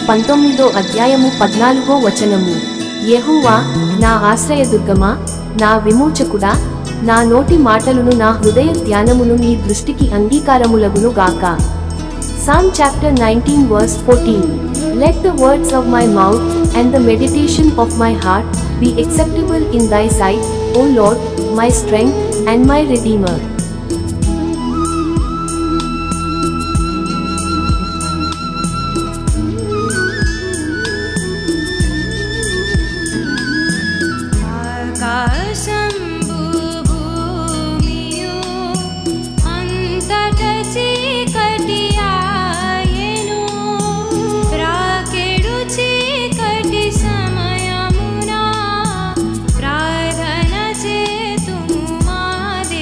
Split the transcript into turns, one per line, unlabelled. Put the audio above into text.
కీర్తనలు 19 అధ్యాయము 14 యెహోవా నా ఆశ్రయదుర్గమా, నా విమోచకుడా, నా నోటి మాటలును నా హృదయ ధ్యానమును నీ దృష్టికి అంగీకారములగును గాక. Psalm chapter 19 verse 14. Let the words of my mouth and the meditation of my heart be acceptable in thy sight, O Lord, my strength and my redeemer.